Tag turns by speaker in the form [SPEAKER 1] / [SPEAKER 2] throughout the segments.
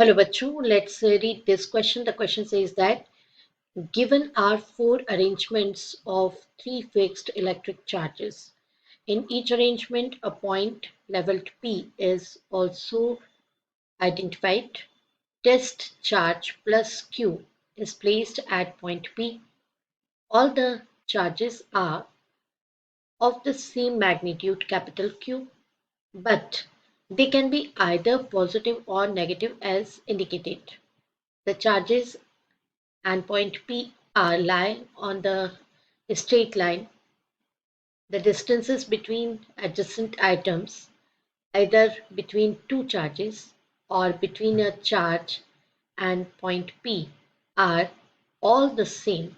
[SPEAKER 1] Hello, Bachu. Let's read this question. The question says that given are four arrangements of three fixed electric charges. In each arrangement, a point labeled P is also identified. Test charge plus Q is placed at point P. All the charges are of the same magnitude, capital Q, but they can be either positive or negative as indicated. The charges and point P R lie on the straight line. The distances between adjacent items, either between two charges or between a charge and point P, are all the same.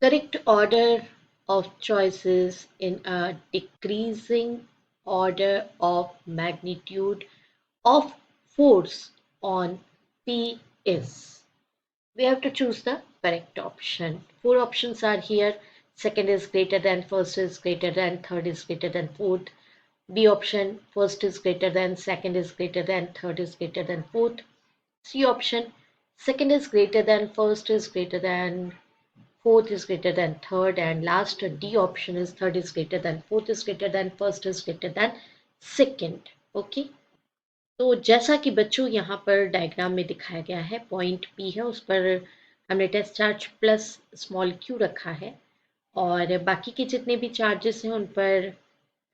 [SPEAKER 1] Correct order of choices in a decreasing order of magnitude of force on P is. We have to choose the correct option. Four options are here. Second is greater than, first is greater than, third is greater than fourth. B option, first is greater than, second is greater than, third is greater than fourth. C option, second is greater than, first is greater than, fourth is greater than third, and last D option is third is greater than, fourth is greater than, first is greater than second. Okay. तो जैसा कि बच्चों यहाँ पर diagram में दिखाया गया है, पॉइंट पी है, उस पर हमने test charge plus small q रखा है और बाकी के जितने भी चार्जेस हैं उन पर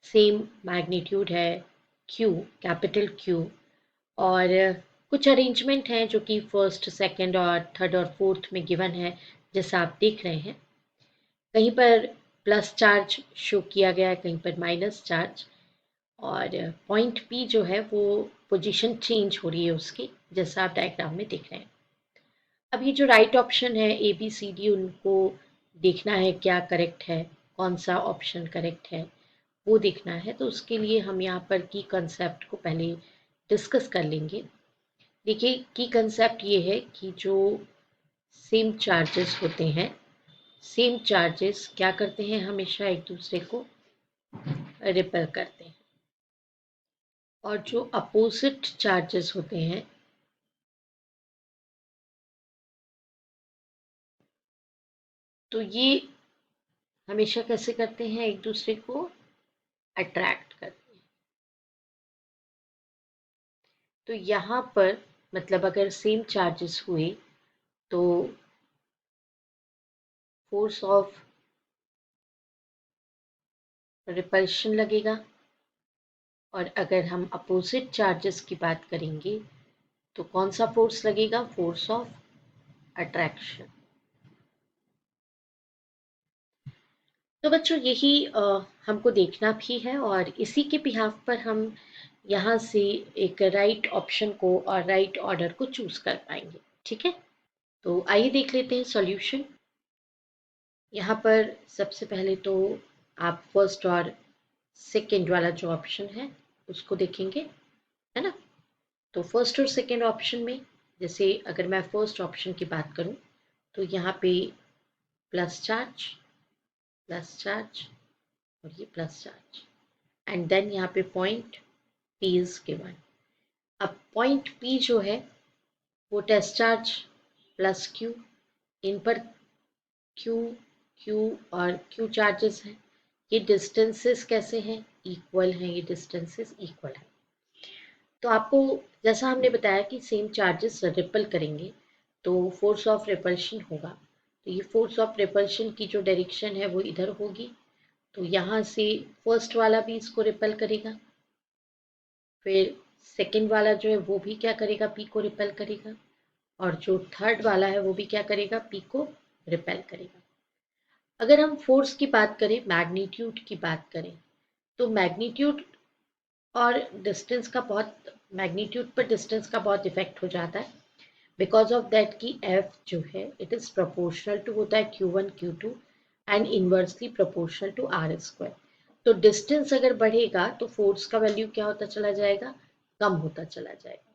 [SPEAKER 1] सेम मैग्नीट्यूड है क्यू, कैपिटल क्यू। और कुछ अरेंजमेंट हैं जो कि फर्स्ट, सेकंड और थर्ड और फोर्थ में गिवन है, जैसा आप देख रहे हैं। कहीं पर प्लस चार्ज शो किया गया है, कहीं पर माइनस चार्ज, और पॉइंट पी जो है वो पोजीशन चेंज हो रही है उसकी, जैसा आप डायग्राम में देख रहे हैं। अब ये जो राइट ऑप्शन है ए बी सी डी, उनको देखना है क्या करेक्ट है, कौन सा ऑप्शन करेक्ट है वो देखना है। तो उसके लिए हम यहाँ पर की कंसेप्ट को पहले डिस्कस कर लेंगे। देखिए, की कंसेप्ट ये है कि जो सेम चार्जेस होते हैं, सेम चार्जेस क्या करते हैं, हमेशा एक दूसरे को रिपेल करते हैं, और जो अपोजिट चार्जेस होते हैं तो ये हमेशा कैसे करते हैं, एक दूसरे को अट्रैक्ट करते हैं। तो यहाँ पर मतलब अगर सेम चार्जेस हुए तो फोर्स ऑफ रिपल्शन लगेगा, और अगर हम अपोजिट चार्जेस की बात करेंगे तो कौन सा फोर्स लगेगा, फोर्स ऑफ अट्रैक्शन। तो बच्चों यही हमको देखना भी है, और इसी के बिहाफ पर हम यहाँ से एक राइट ऑप्शन को और राइट ऑर्डर को चूज कर पाएंगे। ठीक है, तो आइए देख लेते हैं सॉल्यूशन। यहाँ पर सबसे पहले तो आप फर्स्ट और सेकेंड वाला जो ऑप्शन है उसको देखेंगे, है ना। तो फर्स्ट और सेकेंड ऑप्शन में, जैसे अगर मैं फर्स्ट ऑप्शन की बात करूँ तो यहाँ पे प्लस चार्ज, प्लस चार्ज और ये प्लस चार्ज, एंड देन यहाँ पे पॉइंट पी इज गिवन। अब पॉइंट पी जो है वो टेस्ट चार्ज प्लस क्यू, इन पर क्यू, क्यू और क्यू चार्जेस हैं। ये डिस्टेंसेस कैसे हैं, इक्वल हैं, ये डिस्टेंसेस इक्वल हैं। तो आपको जैसा हमने बताया कि सेम चार्जेस रिपल करेंगे तो फोर्स ऑफ रिपल्शन होगा। तो ये फोर्स ऑफ रिपल्शन की जो डायरेक्शन है वो इधर होगी, तो यहाँ से फर्स्ट वाला भी इसको रिपेल करेगा, फिर सेकंड वाला जो है वो भी क्या करेगा, पी को रिपेल करेगा, और जो थर्ड वाला है वो भी क्या करेगा, पी को रिपेल करेगा। अगर हम फोर्स की बात करें, मैग्नीट्यूड की बात करें, तो मैग्नीट्यूड और डिस्टेंस का बहुत, मैग्नीट्यूड पर डिस्टेंस का बहुत इफेक्ट हो जाता है, बिकॉज ऑफ दैट कि एफ जो है इट इज प्रोपोर्शनल टू होता है Q1 Q2 and inversely proportional to r square. तो डिस्टेंस अगर बढ़ेगा तो फोर्स का वैल्यू क्या होता चला जाएगा, कम होता चला जाएगा।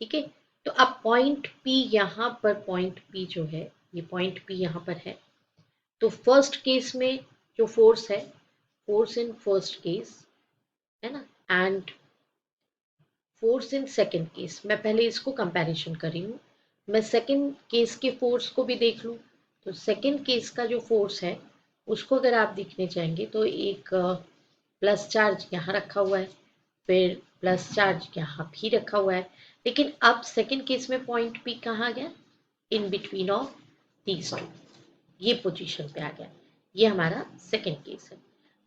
[SPEAKER 1] ठीक है, तो अब पॉइंट पी, यहाँ पर पॉइंट पी जो है, ये पॉइंट पी यहाँ पर है, तो फर्स्ट केस में जो फोर्स है, फोर्स इन फर्स्ट केस, है ना, and force in second case, मैं पहले इसको कंपैरिजन कर रही हूँ। मैं सेकेंड केस के फोर्स को भी देख लूँ। तो सेकेंड केस का जो फोर्स है उसको अगर आप देखने जाएंगे तो एक प्लस चार्ज यहाँ रखा हुआ है, फिर प्लस चार्ज यहाँ भी रखा हुआ है। लेकिन अब सेकेंड केस में पॉइंट पी कहाँ गया, in between of these two, ये पोजीशन पे आ गया। ये हमारा सेकेंड केस है।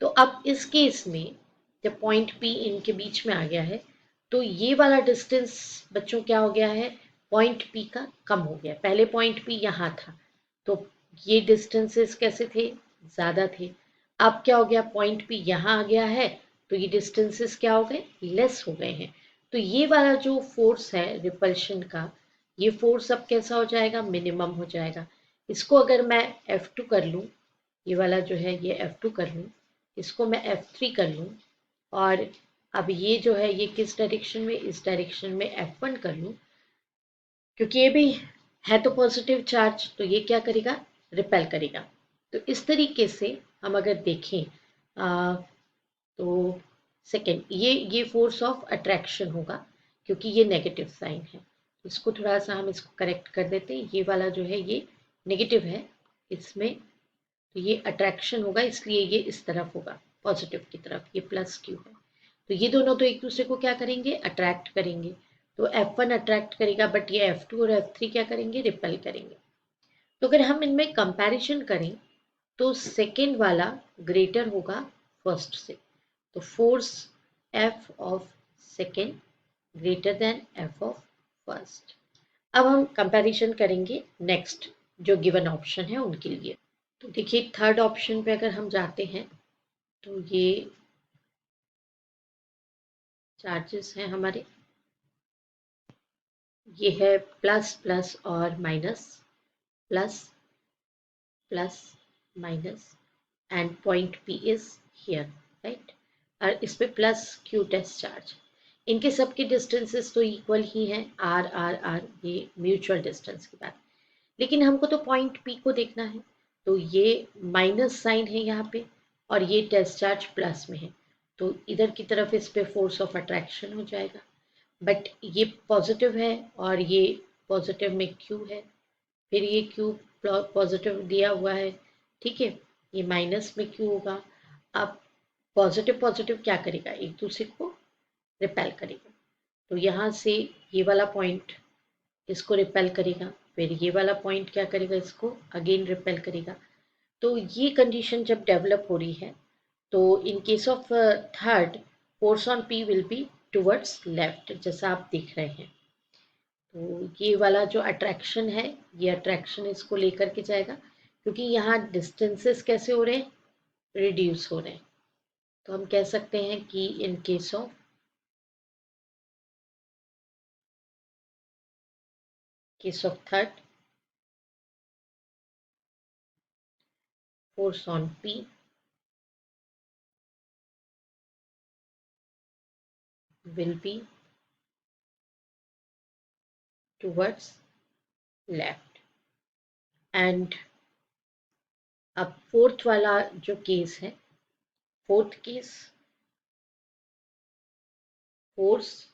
[SPEAKER 1] तो अब इस केस में जब पॉइंट पी इनके बीच में आ गया है तो ये वाला डिस्टेंस बच्चों क्या हो गया है, पॉइंट पी का कम हो गया। पहले पॉइंट पी यहाँ था तो ये डिस्टेंसेस कैसे थे, ज़्यादा थे। अब क्या हो गया, पॉइंट पी यहाँ आ गया है तो ये डिस्टेंसेस क्या हो गए, लेस हो गए हैं। तो ये वाला जो फोर्स है रिपल्शन का, ये फोर्स अब कैसा हो जाएगा, मिनिमम हो जाएगा। इसको अगर मैं F2 कर लूँ, ये वाला जो है ये F2 कर लूँ, इसको मैं F3 कर लूँ, और अब ये जो है ये किस डायरेक्शन में, इस डायरेक्शन में F1 कर लूँ, क्योंकि ये भी है तो पॉजिटिव चार्ज तो ये क्या करेगा, रिपेल करेगा। तो इस तरीके से हम अगर देखें तो सेकेंड ये फोर्स ऑफ अट्रैक्शन होगा, क्योंकि ये नेगेटिव साइन है। इसको थोड़ा सा हम इसको करेक्ट कर देते हैं, ये वाला जो है ये नेगेटिव है इसमें, तो ये अट्रैक्शन होगा, इसलिए ये इस तरफ होगा पॉजिटिव की तरफ, ये प्लस क्यू है। तो ये दोनों तो एक दूसरे को क्या करेंगे, अट्रैक्ट करेंगे। तो F1 अट्रैक्ट करेगा, बट ये F2 और F3 क्या करेंगे, रिपेल करेंगे। तो अगर हम इनमें कंपैरिजन करें तो सेकेंड वाला ग्रेटर होगा फर्स्ट से। तो force F of second greater than F of first. अब हम कंपैरिजन करेंगे नेक्स्ट जो गिवन ऑप्शन है उनके लिए। तो देखिए थर्ड ऑप्शन पे अगर हम जाते हैं तो ये चार्जेस हैं हमारे, ये है प्लस प्लस और minus, plus plus minus, and point P is here, right. और इस पे प्लस क्यू टेस्ट चार्ज, इनके सबके डिस्टेंसेस तो इक्वल ही हैं, आर आर आर, ये म्यूचुअल डिस्टेंस की बात। लेकिन हमको तो पॉइंट पी को देखना है, तो ये माइनस साइन है यहाँ पे और ये टेस्ट चार्ज प्लस में है, तो इधर की तरफ इस पे फोर्स ऑफ अट्रैक्शन हो जाएगा। बट ये पॉजिटिव है और ये पॉजिटिव में क्यू है, फिर ये क्यू पॉजिटिव दिया हुआ है, ठीक है, ये माइनस में क्यू होगा। अब पॉजिटिव पॉजिटिव क्या करेगा, एक दूसरे को रिपेल करेगा। तो यहाँ से ये वाला पॉइंट इसको रिपेल करेगा, फिर ये वाला पॉइंट क्या करेगा, इसको अगेन रिपेल करेगा। तो ये कंडीशन जब डेवलप हो रही है तो in case of third, force on P will be towards left, जैसा आप देख रहे हैं। तो ये वाला जो अट्रैक्शन है, ये अट्रैक्शन इसको लेकर के जाएगा, क्योंकि यहाँ डिस्टेंसेस कैसे हो रहे हैं, रिड्यूस हो रहे हैं। तो हम कह सकते हैं कि in case of third, force on P will be towards left. And अब फोर्थ वाला जो केस है, fourth case, force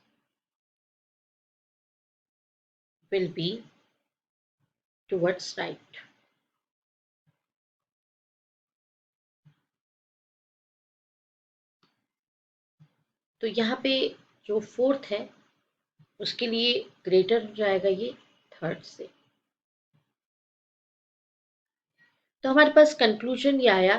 [SPEAKER 1] will be towards right. तो यहाँ पे जो फोर्थ है उसके लिए ग्रेटर हो जाएगा ये थर्ड से। तो हमारे पास कंक्लूजन ये आया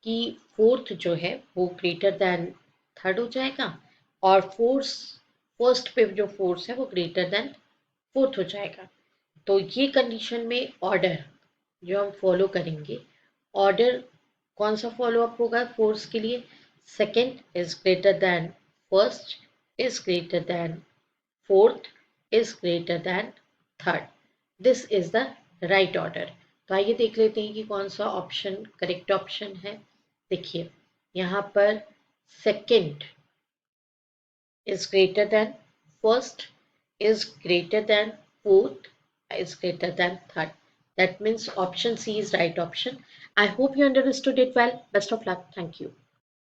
[SPEAKER 1] कि फोर्थ जो है वो ग्रेटर देन थर्ड हो जाएगा, और फोर्स फर्स्ट पे जो फोर्स है वो ग्रेटर देन फोर्थ हो जाएगा। तो ये कंडीशन में ऑर्डर जो हम फॉलो करेंगे, ऑर्डर कौन सा फॉलो अप होगा फोर्स के लिए, second is greater than first, is greater than fourth is greater than third. This is the right order. तो आइए देख लेते हैं कि कौन सा ऑप्शन करेक्ट ऑप्शन है। देखिए यहाँ पर second is greater than first, is greater than fourth, is greater than third. That means option C is right option. I hope you understood it well. Best of luck. Thank you.